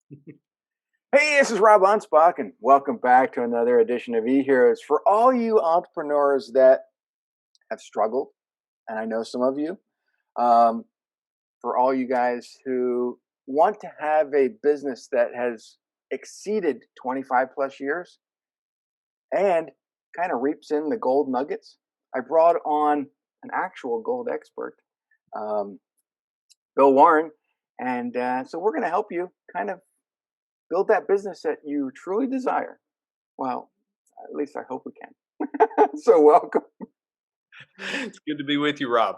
Hey, this is Rob Anspach, and welcome back to another edition of eHeroes. For all you entrepreneurs that have struggled, and I know some of you, um, for all you guys who want to have a business that has exceeded 25 plus years and kind of reaps in the gold nuggets, I brought on an actual gold expert, um, Bill Warren, and so we're going to help you kind of build that business that you truly desire. Well, at least I hope we can. So welcome. It's good to be with you, Rob.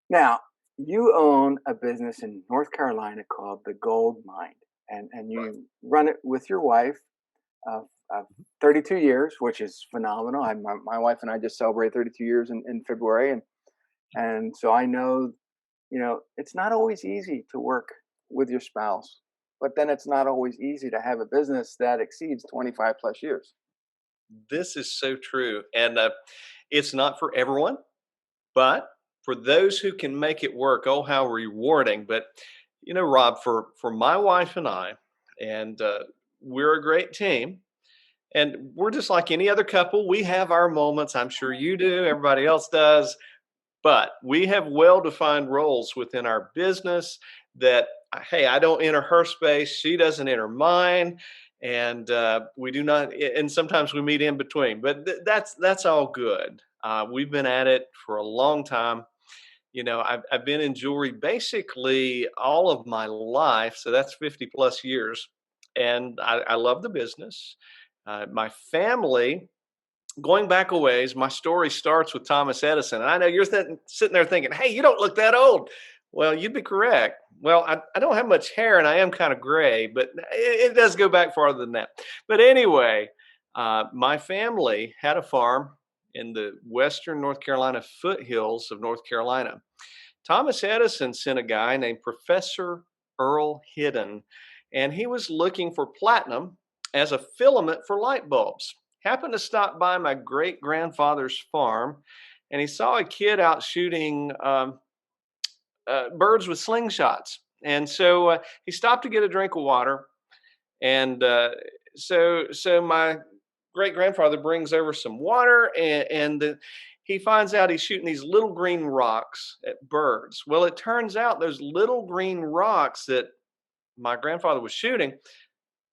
Now, you own a business in North Carolina called the Gold Mine, and Right. you run it with your wife of 32 years, which is phenomenal. My wife and I just celebrated 32 years in February, and so I know, it's not always easy to work with your spouse, but then it's not always easy to have a business that exceeds 25 plus years. This is so true. And it's not for everyone, but for those who can make it work, oh, how rewarding. But, Rob, for my wife and I, and we're a great team, and we're just like any other couple. We have our moments. I'm sure you do, everybody else does. But we have well defined roles within our business that, hey, I don't enter her space, she doesn't enter mine. And we do not, and sometimes we meet in between, but that's all good. We've been at it for a long time. I've been in jewelry basically all of my life, so that's 50 plus years, and I love the business. My family, going back a ways, my story starts with Thomas Edison. And I know you're sitting there thinking, hey, you don't look that old. Well, you'd be correct. Well, I don't have much hair and I am kind of gray, but it does go back farther than that. But anyway, my family had a farm in the western North Carolina foothills of North Carolina. Thomas Edison sent a guy named Professor Earl Hidden, and he was looking for platinum as a filament for light bulbs. Happened to stop by my great grandfather's farm, and he saw a kid out shooting birds with slingshots. And so he stopped to get a drink of water, and so my great grandfather brings over some water, and he finds out he's shooting these little green rocks at birds. Well, it turns out those little green rocks that my grandfather was shooting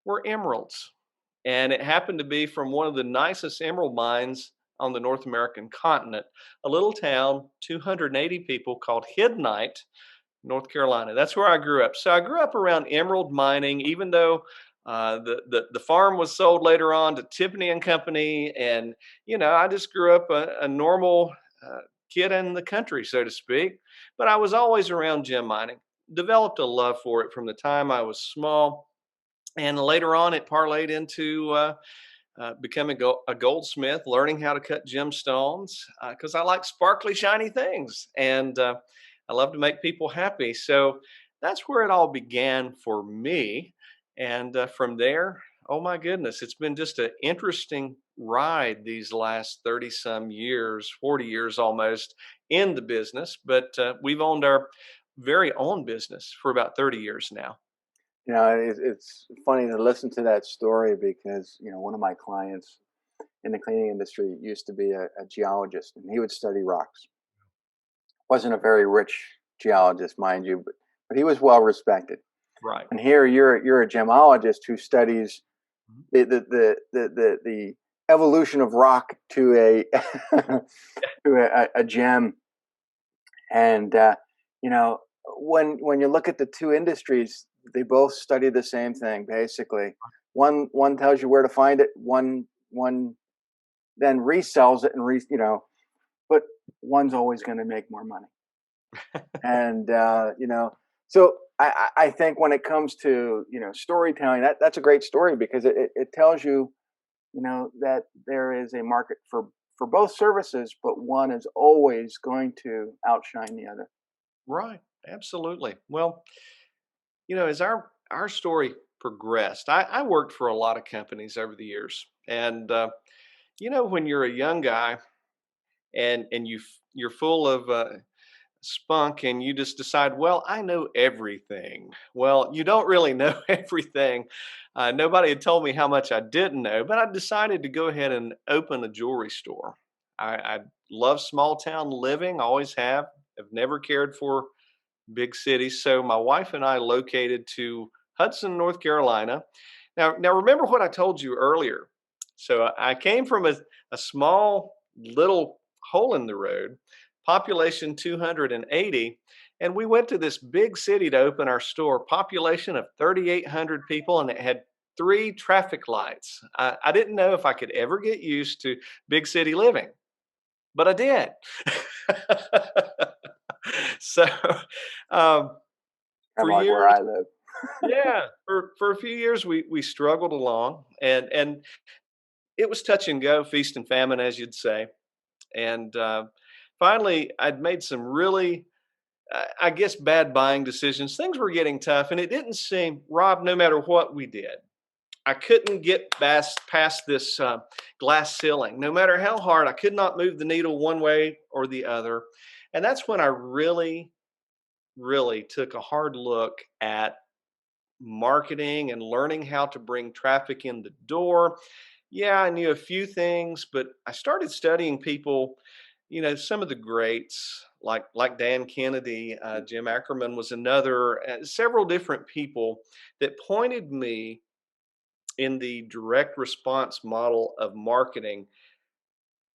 were emeralds. And it happened to be from one of the nicest emerald mines on the North American continent, a little town, 280 people, called Hidnite, North Carolina. That's where I grew up. So I grew up around emerald mining, even though the farm was sold later on to Tiffany and Company, and I just grew up a normal kid in the country, so to speak. But I was always around gem mining. Developed a love for it from the time I was small, and later on, it parlayed into becoming a goldsmith, learning how to cut gemstones because I like sparkly, shiny things, and I love to make people happy. So that's where it all began for me, and from there, oh my goodness, it's been just an interesting ride these last 30 some years, 40 years almost in the business. But we've owned our very own business for about 30 years now. It's funny to listen to that story because, one of my clients in the cleaning industry used to be a geologist, and he would study rocks. Wasn't a very rich geologist, mind you, but he was well respected. Right. And here you're a gemologist who studies Mhm. the evolution of rock to a to a gem. And when you look at the two industries, they both study the same thing basically. One tells you where to find it. One then resells it but one's always going to make more money. And so I think when it comes to storytelling, that's a great story because it tells you that there is a market for both services, but one is always going to outshine the other. Right. Absolutely. Well, as our story progressed, I worked for a lot of companies over the years, and when you're a young guy and you're full of spunk and you just decide, well, I know everything. Well, you don't really know everything. Nobody had told me how much I didn't know, but I decided to go ahead and open a jewelry store. I love small town living, always have. I've never cared for big cities. So my wife and I located to Hudson, North Carolina. Now remember what I told you earlier. So I came from a small little hole in the road, population 280, and we went to this big city to open our store, population of 3,800 people, and it had three traffic lights. I didn't know if I could ever get used to big city living, but I did. So, um, Kind for of like where years, I live. yeah, for a few years we struggled along, and it was touch and go, feast and famine, as you'd say. And finally, I'd made some really, I guess, bad buying decisions. Things were getting tough, and it didn't seem, Rob, no matter what we did, I couldn't get past this glass ceiling. No matter how hard, I could not move the needle one way or the other. And that's when I really took a hard look at marketing and learning how to bring traffic in the door. Yeah, I knew a few things, but I started studying people, some of the greats like Dan Kennedy, Jim Ackerman was another, several different people that pointed me in the direct response model of marketing.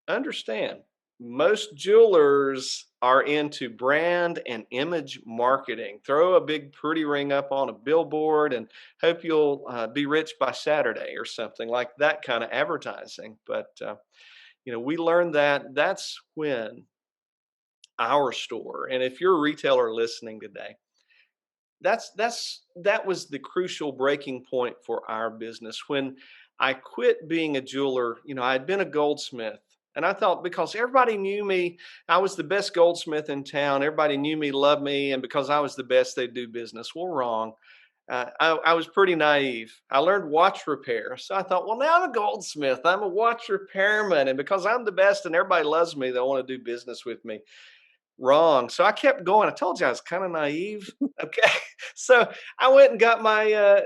Understand, most jewelers are into brand and image marketing. Throw a big pretty ring up on a billboard and hope you'll be rich by Saturday or something like that kind of advertising. But we learned that that's when our store, and if you're a retailer listening today, that was the crucial breaking point for our business when I quit being a jeweler. I'd been a goldsmith, and I thought because everybody knew me, I was the best goldsmith in town. Everybody knew me, loved me, and because I was the best, they'd do business. Well, wrong. I was pretty naive. I learned watch repair, so I thought, well, now I'm a goldsmith. I'm a watch repairman, and because I'm the best and everybody loves me, they want to do business with me. Wrong. So I kept going. I told you I was kind of naive. Okay. So I went and got my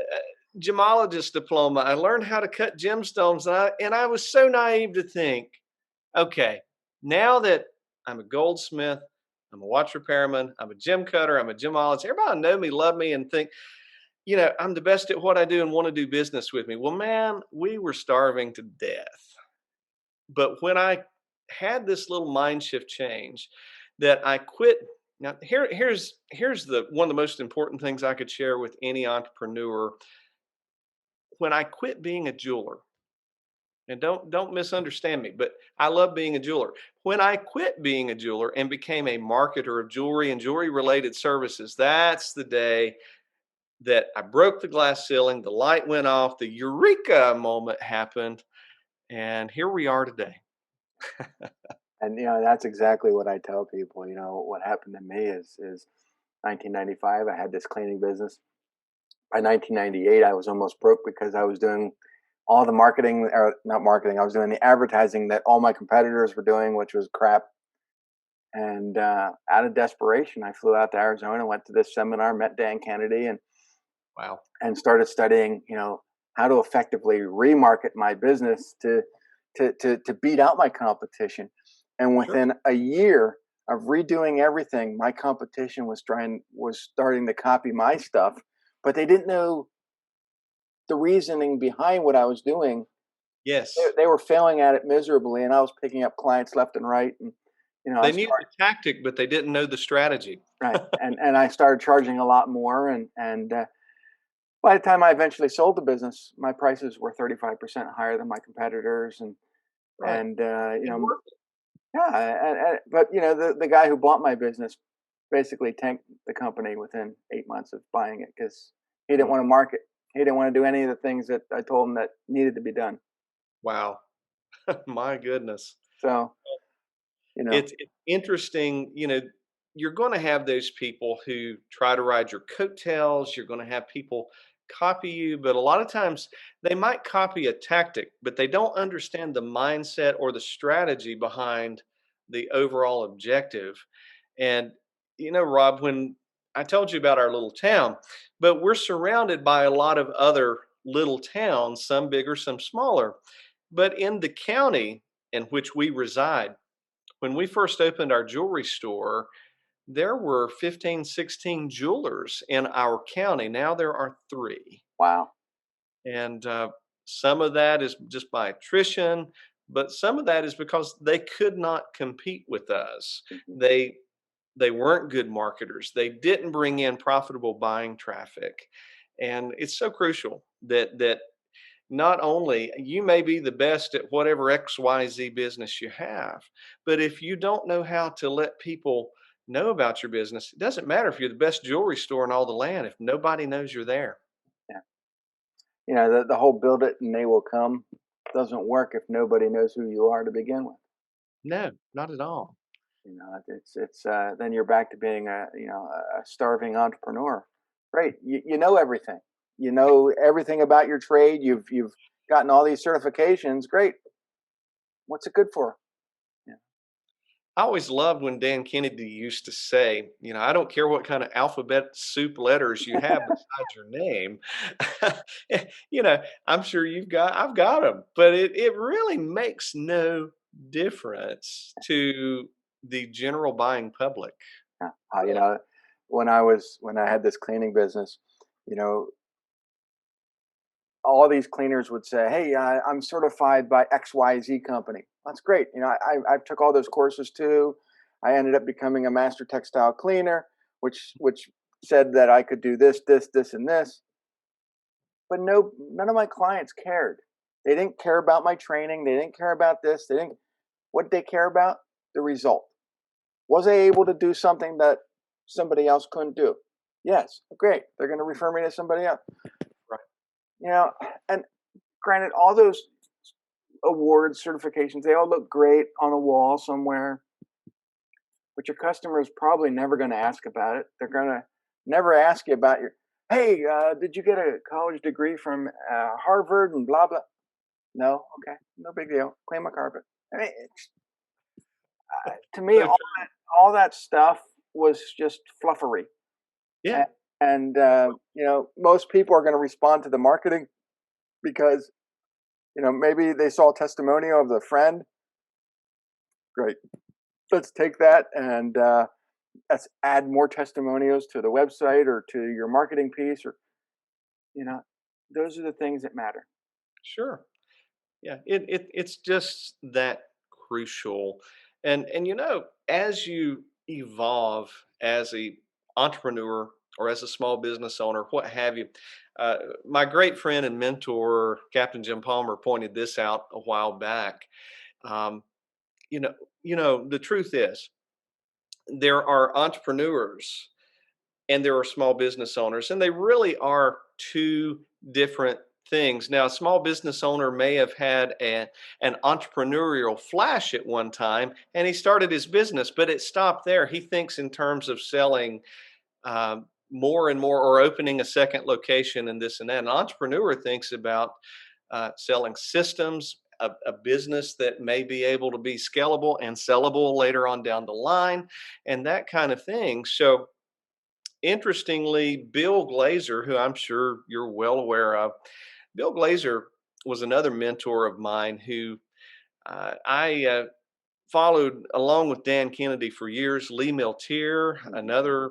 gemologist diploma. I learned how to cut gemstones. And I was so naive to think, okay, now that I'm a goldsmith, I'm a watch repairman, I'm a gem cutter, I'm a gemologist, everybody know me, love me, and think, I'm the best at what I do and want to do business with me. Well, man, we were starving to death. But when I had this little mind shift change, that I quit. Now, here's the one of the most important things I could share with any entrepreneur. When I quit being a jeweler, and don't misunderstand me, but I love being a jeweler. When I quit being a jeweler and became a marketer of jewelry and jewelry related services, that's the day that I broke the glass ceiling, the light went off, the eureka moment happened, and here we are today. And that's exactly what I tell people. What happened to me is 1995. I had this cleaning business. By 1998, I was almost broke because I was doing all the marketing, or not marketing. I was doing the advertising that all my competitors were doing, which was crap. And out of desperation, I flew out to Arizona, went to this seminar, met Dan Kennedy, Wow. and started studying, how to effectively remarket my business to beat out my competition. And Sure. within a year of redoing everything, my competition was starting to copy my stuff, but they didn't know the reasoning behind what I was doing. They, Yes. they were failing at it miserably, and I was picking up clients left and right. And I They knew started the tactic, but they didn't know the strategy. right, and I started charging a lot more, and by the time I eventually sold the business, my prices were 35% higher than my competitors, and Right. and And worth it. yeah, but the guy who bought my business basically tanked the company within 8 months of buying it because he didn't Mm. want to market. He didn't want to do any of the things that I told him that needed to be done. Wow. My goodness. So you know, It's interesting, you're gonna have those people who try to ride your coattails, you're gonna have people copy you, but a lot of times they might copy a tactic, but they don't understand the mindset or the strategy behind the overall objective. And Rob, when I told you about our little town, but we're surrounded by a lot of other little towns, some bigger, some smaller. But in the county in which we reside, when we first opened our jewelry store, there were 15, 16 jewelers in our county. Now there are three. Wow. And some of that is just by attrition, but some of that is because they could not compete with us. Mhm. They they weren't good marketers. They didn't bring in profitable buying traffic. And it's so crucial that not only you may be the best at whatever XYZ business you have, but if you don't know how to let people know about your business, it doesn't matter if you're the best jewelry store in all the land if nobody knows you're there. Yeah. The whole build it and they will come doesn't work if nobody knows who you are to begin with. No, not at all. It's then you're back to being a starving entrepreneur. Great, you know everything. You know everything about your trade. You've gotten all these certifications. Great. What's it good for? Yeah. I always loved when Dan Kennedy used to say, I don't care what kind of alphabet soup letters you have beside your name. I'm sure I've got them, but it really makes no difference to the general buying public. Yeah. Really. When I had this cleaning business, you know, all these cleaners would say, "Hey, I'm certified by XYZ company." That's great. I took all those courses too. I ended up becoming a master textile cleaner, which said that I could do this, this, this, and this. But no, none of my clients cared. They didn't care about my training. They didn't care about this. They didn't. What did they care about? The result. Was I able to do something that somebody else couldn't do? Yes. Great. They're going to refer me to somebody else. Right. You know, and granted, all those awards, certifications, they all look great on a wall somewhere, but your customer is probably never going to ask about it. They're going to never ask you about hey, did you get a college degree from Harvard and blah, blah? No. Okay. No big deal. Clean my carpet. I mean, to me, So all that stuff was just fluffery. yeah, A- And, most people are going to respond to the marketing because, maybe they saw a testimonial of the friend. Great. Let's take that and let's add more testimonials to the website or to your marketing piece or, you know, those are the things that matter. sure. Yeah, it's just that crucial. And as you evolve as a entrepreneur or as a small business owner, what have you, uh, my great friend and mentor, Captain Jim Palmer, pointed this out a while back. Um, you know, the truth is there are entrepreneurs and there are small business owners, and they really are two different things. Now, a small business owner may have had an entrepreneurial flash at one time, and he started his business, but it stopped there. He thinks in terms of selling more and more, or opening a second location, and this and that. An entrepreneur thinks about selling systems. A business that may be able to be scalable and sellable later on down the line, and that kind of thing. So, interestingly, Bill Glazer, who I'm sure you're well aware of, Bill Glazer was another mentor of mine who I followed along with Dan Kennedy for years. Lee Miltier, Mhm. another,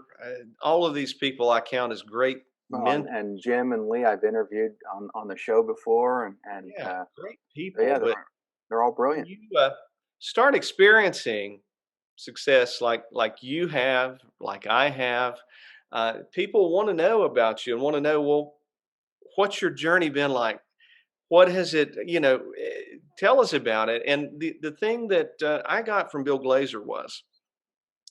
all of these people I count as great Well, and, mentors. and Jim and Lee, I've interviewed on the show before, and Yeah, great yeah, people. But they're all when brilliant. you start experiencing success like you have, like I have, people want to know about you and want to know, well, what's your journey been like? What has it, tell us about it. And the thing that I got from Bill Glazer was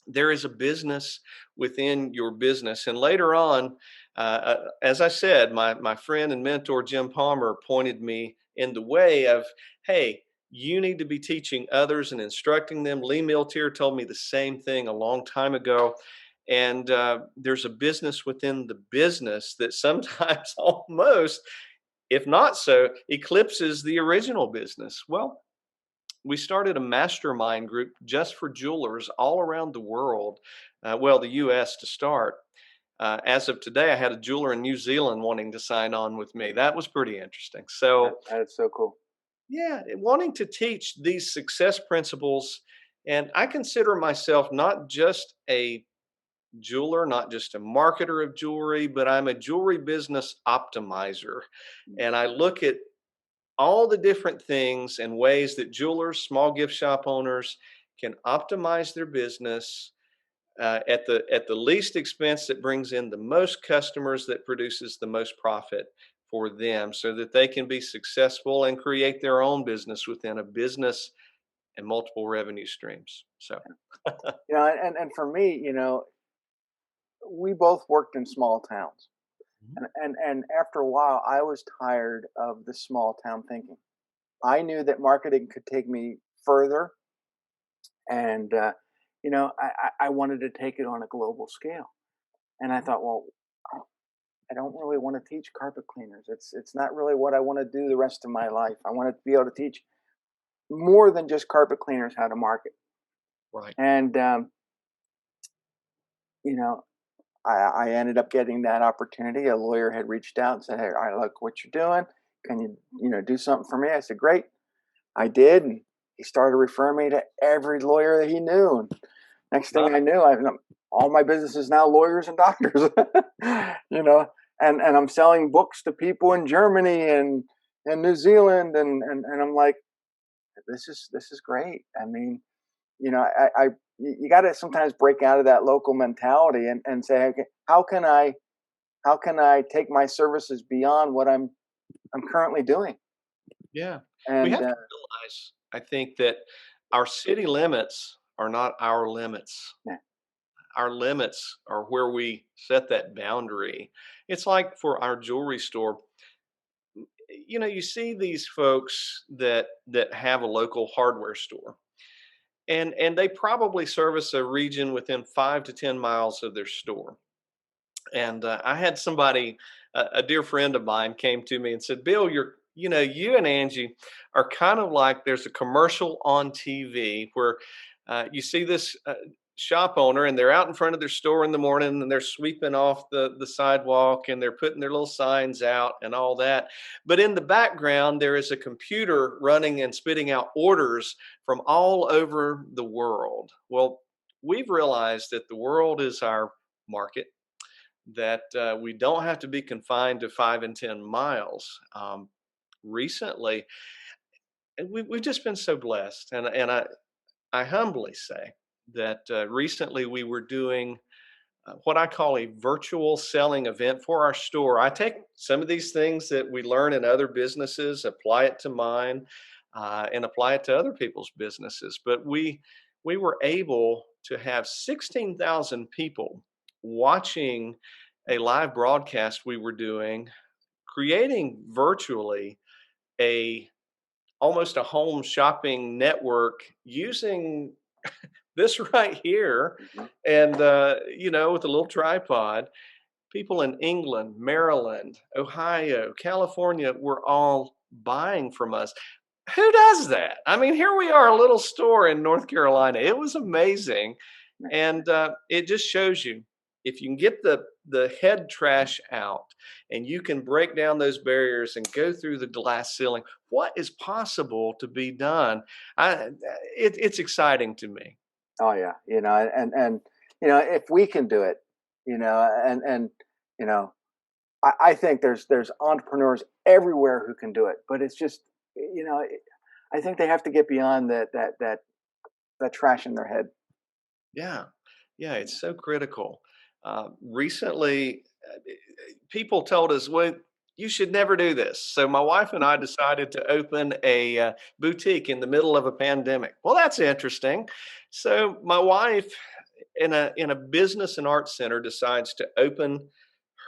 there is a business within your business. And later on, as I said, my friend and mentor, Jim Palmer, pointed me in the way of, hey, you need to be teaching others and instructing them. Lee Miltier told me the same thing a long time ago. And there's a business within the business that sometimes almost, if not so, eclipses the original business. Well, we started a mastermind group just for jewelers all around the world. Well, the U.S. to start. As of today, I had a jeweler in New Zealand wanting to sign on with me. That was pretty interesting. So, That is so cool. yeah, wanting to teach these success principles. And I consider myself not just a jeweler, not just a marketer of jewelry, but I'm a jewelry business optimizer. And I look at all the different things and ways that jewelers, small gift shop owners can optimize their business at the least expense that brings in the most customers that produces the most profit for them so that they can be successful and create their own business within a business and multiple revenue streams. So, And for me, we both worked in small towns. mhm. And after a while, I was tired of the small town thinking. I knew that marketing could take me further, and I wanted to take it on a global scale. And I thought, well, I don't really want to teach carpet cleaners. It's not really what I want to do the rest of my life. I want to be able to teach more than just carpet cleaners how to market. Right. And you know, I ended up getting that opportunity. A lawyer had reached out and said, "Hey, I like what you're doing. Can you do something for me?" I said, "Great." I did, and he started referring me to every lawyer that he knew. And next Huh? thing I knew, all my business is now lawyers and doctors. you know, and I'm selling books to people in Germany and New Zealand, and I'm like, this is great. I mean, you got to sometimes break out of that local mentality and say, okay, how can I take my services beyond what I'm currently doing? Yeah. We And have to realize, I think, that our city limits are not our limits. yeah, Our limits are where we set that boundary. It's like for our jewelry store, you see these folks that have a local hardware store, and they probably service a region within 5 to 10 miles of their store. And I had somebody, a dear friend of mine, came to me and said, "Bill, you and Angie are kind of like there's a commercial on TV where you see this shop owner and they're out in front of their store in the morning and they're sweeping off the sidewalk and they're putting their little signs out and all that. But in the background, there is a computer running and spitting out orders from all over the world." Well, we've realized that the world is our market, that we don't have to be confined to 5 and 10 miles. Recently, and we've just been so blessed, and I humbly say that recently we were doing what I call a virtual selling event for our store. I take some of these things that we learn in other businesses, apply it to mine, and apply it to other people's businesses. But we were able to have 16,000 people watching a live broadcast we were doing, creating virtually a almost a home shopping network using this right here, mhm. and with a little tripod. People in England, Maryland, Ohio, California were all buying from us. Who does that? I mean, here we are, a little store in North Carolina. It was amazing, and it just shows you, if you can get the head trash out and you can break down those barriers and go through the glass ceiling, what is possible to be done? It's exciting to me. Oh yeah, and if we can do it, and you know, I think there's entrepreneurs everywhere who can do it, but it's just you know, I think they have to get beyond that trash in their head. Yeah, yeah, it's so critical. Recently, people told us, "Well, you should never do this." So my wife and I decided to open a boutique in the middle of a pandemic. Well, that's interesting. So my wife, in a business and art center, decides to open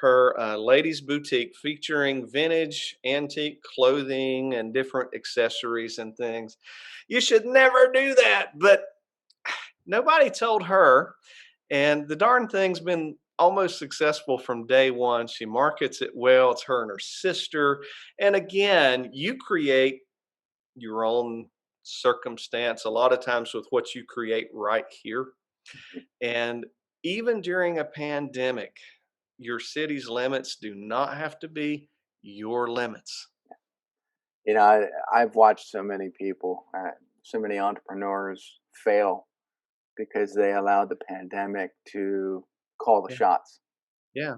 her ladies' boutique featuring vintage, antique clothing and different accessories and things. You should never do that, but nobody told her, and the darn thing's been almost successful from day one. She markets it well. It's her and her sister. And again, you create your own circumstance, a lot of times with what you create right here. And even during a pandemic, your city's limits do not have to be your limits. You know, I've watched so many people, so many entrepreneurs fail because they allowed the pandemic to call the Yeah. shots. Yeah.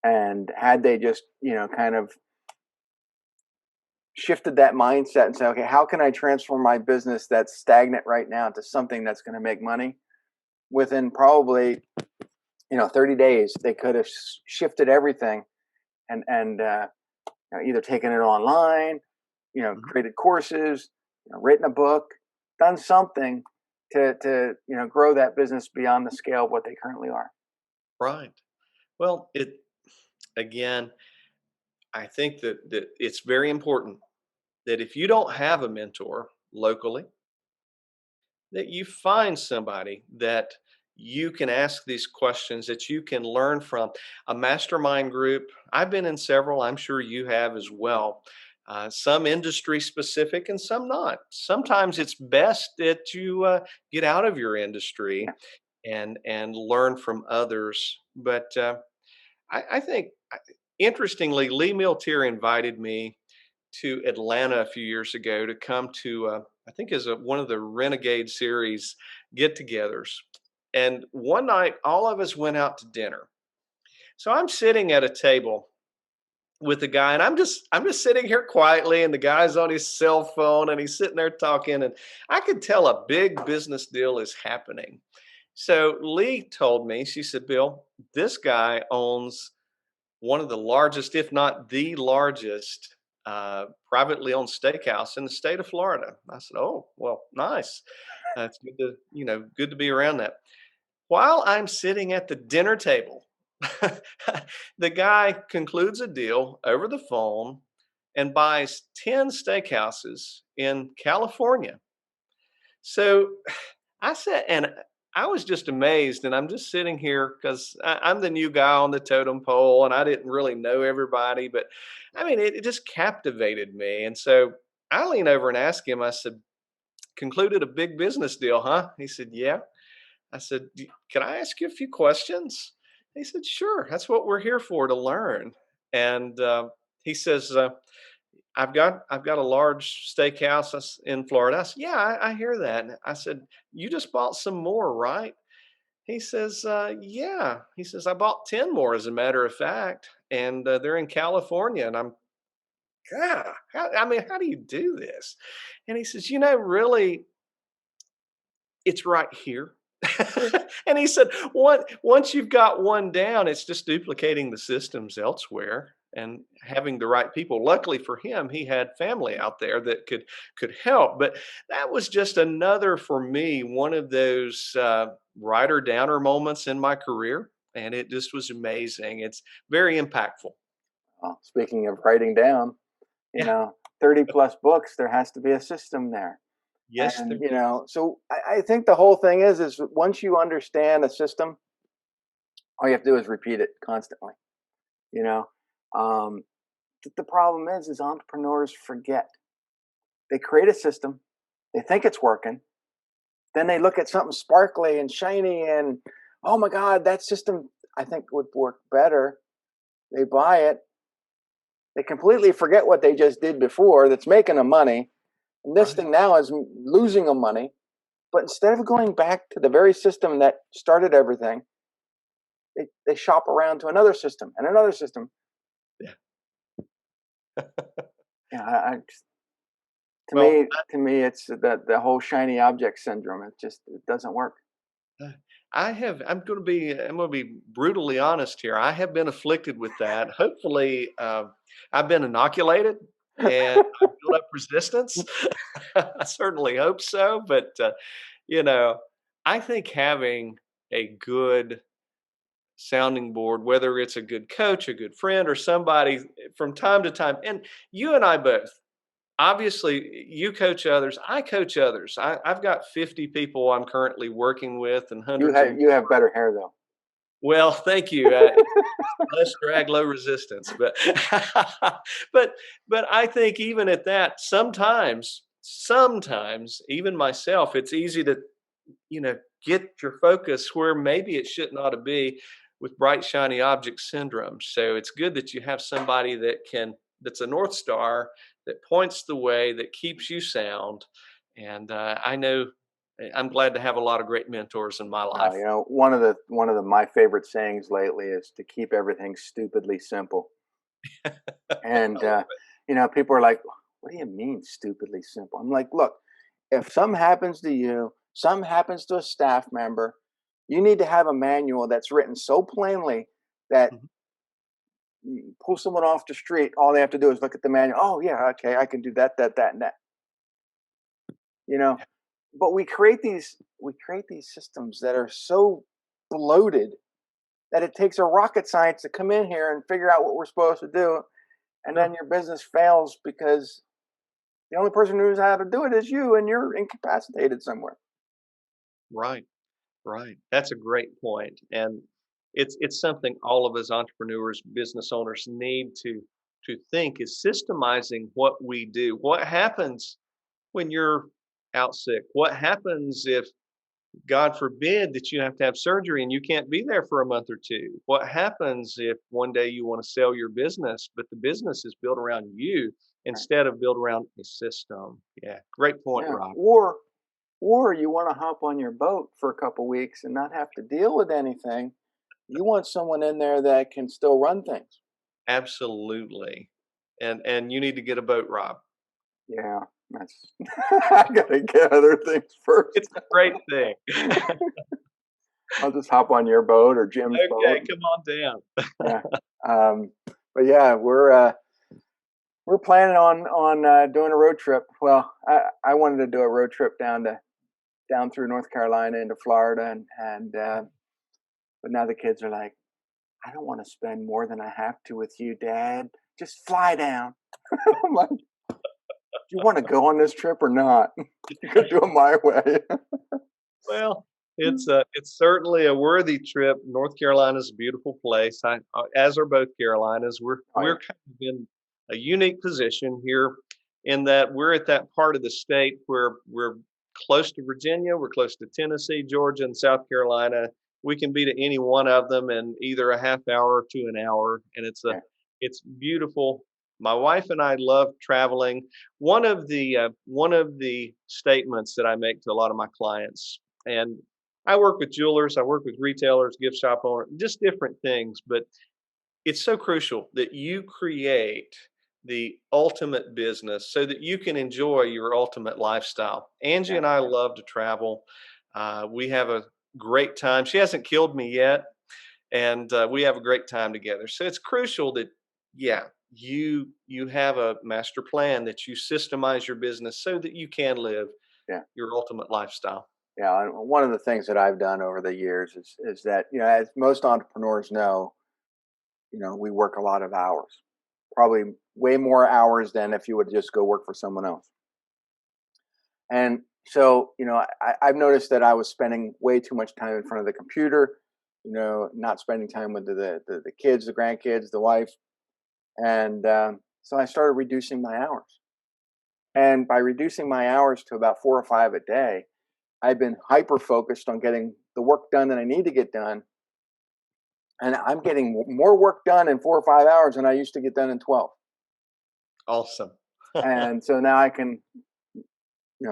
And had they just, kind of shifted that mindset and say, okay, how can I transform my business that's stagnant right now to something that's going to make money? Within probably, 30 days, they could have shifted everything and either taken it online, Mhm. created courses, written a book, done something to grow that business beyond the scale of what they currently are. Right. Well, again, I think that it's very important that if you don't have a mentor locally, that you find somebody that you can ask these questions, that you can learn from. A mastermind group, I've been in several, I'm sure you have as well. Some industry specific and some not. Sometimes it's best that you get out of your industry and learn from others. But I think, interestingly, Lee Miltier invited me to Atlanta a few years ago to come to, I think, is one of the Renegade series get-togethers. And one night, all of us went out to dinner. So I'm sitting at a table with the guy, and I'm just sitting here quietly, and the guy's on his cell phone, and he's sitting there talking, and I could tell a big business deal is happening. So Lee told me, she said, "Bill, this guy owns one of the largest, if not the largest, privately owned steakhouse in the state of Florida." I said, "Oh, well, nice. It's good to, good to be around that." While I'm sitting at the dinner table, the guy concludes a deal over the phone and buys 10 steakhouses in California. So I said, and I was just amazed, and I'm just sitting here because I'm the new guy on the totem pole, and I didn't really know everybody, but I mean, it just captivated me, and so I leaned over and asked him. I said, "Concluded a big business deal, huh?" He said, "Yeah." I said, "Can I ask you a few questions?" He said, "Sure. That's what we're here for, to learn." And he says, I've got a large steakhouse in Florida." I said, "Yeah, I hear that." And I said, "You just bought some more, right?" He says, "Yeah." He says, "I bought 10 more, as a matter of fact, and they're in California." And I'm, God, I mean, how do you do this? And he says, "Really, it's right here." And he said, once you've got one down, it's just duplicating the systems elsewhere and having the right people. Luckily for him, he had family out there that could help. But that was just another, for me, one of those rider downer moments in my career, and it just was amazing. It's very impactful. Well, speaking of writing down, you Yeah. know, 30 plus books, there has to be a system there. Yes, And, there does. so I think the whole thing is once you understand a system, all you have to do is repeat it constantly, you know. Um, the problem is entrepreneurs forget. They create a system, they think it's working, then they Mhm. look at something sparkly and shiny and, oh my God, that system I think would work better. They buy it, they completely forget what they just did before that's making them money. And this Right. thing now is losing them money. But instead of going back to the very system that started everything, they shop around to another system and another system. Yeah. Yeah, Well, to me, it's the whole shiny object syndrome. It doesn't work. Uh, I'm gonna be brutally honest here. I have been afflicted with that. Hopefully, I've been inoculated and I've built up resistance. I certainly hope so. But you know, I think having a good sounding board, whether it's a good coach, a good friend, or somebody from time to time, and you and I both. Obviously, you coach others. I coach others. I've got 50 people I'm currently working with, and hundreds of. You have better hair though. Well, thank you. Less drag, low resistance, but but but I think even at that, sometimes sometimes, even myself, it's easy to, you know, get your focus where maybe it should not to be with bright shiny object syndrome. So it's good that you have somebody that's a north star that points the way, that keeps you sound. And I know I'm glad to have a lot of great mentors in my life. One of the my favorite sayings lately is to keep everything stupidly simple. And people are like, "What do you mean stupidly simple?" I'm like, "Look, if something happens to you, something happens to a staff member, you need to have a manual that's written so plainly that Mhm. you pull someone off the street, all they have to do is look at the manual. Oh yeah, okay, I can do that, that, that, and that. You know, but we create these systems that are so bloated that it takes a rocket science to come in here and figure out what we're supposed to do, and then No, your business fails because the only person who knows how to do it is you, and you're incapacitated somewhere. right. Right. That's a great point. And it's something all of us entrepreneurs, business owners need to think is systemizing what we do. What happens when you're out sick? What happens if God forbid that you have to have surgery and you can't be there for a month or two? What happens if one day you want to sell your business, but the business is built around you Right. instead of built around a system? Yeah, great point, Yeah. Rob. Or you want to hop on your boat for a couple weeks and not have to deal with anything. You want someone in there that can still run things. Absolutely. And you need to get a boat, Rob. Yeah, that's I gotta get other things first. It's a great thing. I'll just hop on your boat or Jim's Okay, boat. come on down. Yeah. But yeah, we're planning on doing a road trip. Well, I wanted to do a road trip down through North Carolina into Florida, and but now the kids are like, I don't want to spend more than I have to with you, Dad. Just fly down. I'm like, do you want to go on this trip or not? You could do it my way. Well, it's certainly a worthy trip. North Carolina's a beautiful place. As are both Carolinas. Oh We're yeah, kind of in a unique position here in that we're at that part of the state where we're close to Virginia, we're close to Tennessee, Georgia, and South Carolina. We can be to any one of them in either a half hour to an hour, and yeah, it's beautiful. My wife and I love traveling. One of the statements that I make to a lot of my clients, and I work with jewelers, I work with retailers, gift shop owners, just different things. But it's so crucial that you create the ultimate business so that you can enjoy your ultimate lifestyle. Angie yeah, and I love to travel. We have a great time. She hasn't killed me yet, and we have a great time together. So it's crucial that, yeah, you have a master plan, that you systemize your business so that you can live yeah. your ultimate lifestyle. Yeah, and one of the things that I've done over the years is that as most entrepreneurs know, we work a lot of hours, probably way more hours than if you would just go work for someone else. And so, I've noticed that I was spending way too much time in front of the computer, not spending time with the kids, the grandkids, the wife, and so I started reducing my hours. And by reducing my hours to about 4 or 5 a day, I've been hyper focused on getting the work done that I need to get done, and I'm getting more work done in 4 or 5 hours than I used to get done in 12. Awesome. And so now I can,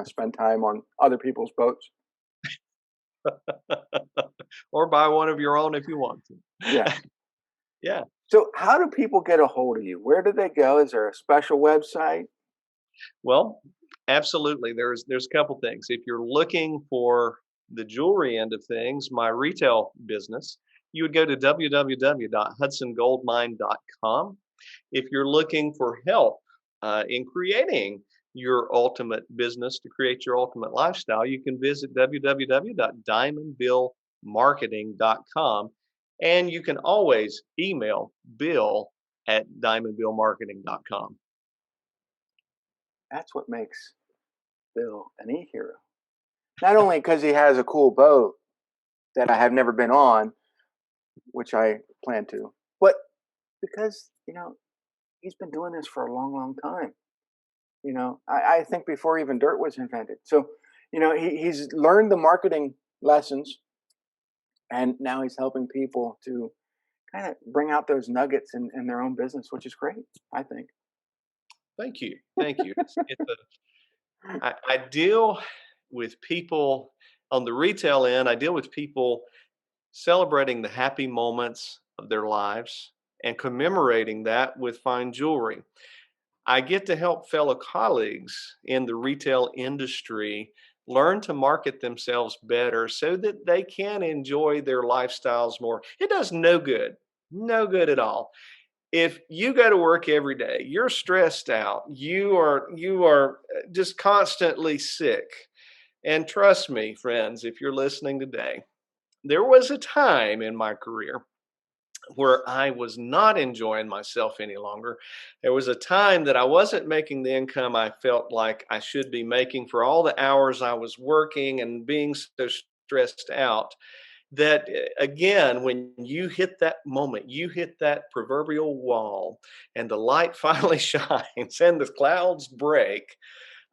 spend time on other people's boats. Or buy one of your own if you want Yeah. to. Yeah. So how do people get a hold of you? Where do they go? Is there a special website? Well, absolutely. There's a couple things. If you're looking for the jewelry end of things, my retail business, you would go to www.hudsongoldmine.com. If you're looking for help in creating your ultimate business to create your ultimate lifestyle, you can visit www.diamondbillmarketing.com. And you can always email bill@diamondbillmarketing.com. That's what makes Bill an e-hero. Not only because he has a cool boat that I have never been on, which I plan to, but because, he's been doing this for a long, long time. I think before even dirt was invented. So, he's learned the marketing lessons, and now he's helping people to kind of bring out those nuggets in their own business, which is great, I think. Thank you. Thank you. I deal with people on the retail end, I deal with people celebrating the happy moments of their lives and commemorating that with fine jewelry. I get to help fellow colleagues in the retail industry learn to market themselves better so that they can enjoy their lifestyles more. It does no good, no good at all. If you go to work every day, you're stressed out, you are just constantly sick. And trust me, friends, if you're listening today, there was a time in my career where I was not enjoying myself any longer. There was a time that I wasn't making the income I felt like I should be making for all the hours I was working and being so stressed out that again, when you hit that moment, you hit that proverbial wall and the light finally shines and the clouds break,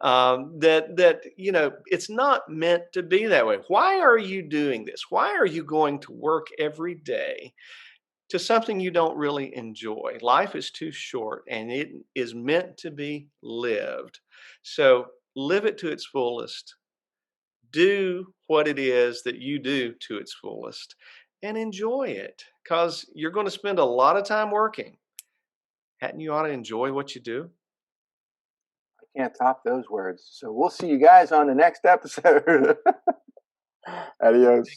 that it's not meant to be that way. Why are you doing this? Why are you going to work every day to something you don't really enjoy? Life is too short and it is meant to be lived. So live it to its fullest. Do what it is that you do to its fullest and enjoy it, because you're going to spend a lot of time working. Hadn't you ought to enjoy what you do? I can't top those words. So we'll see you guys on the next episode. Adios.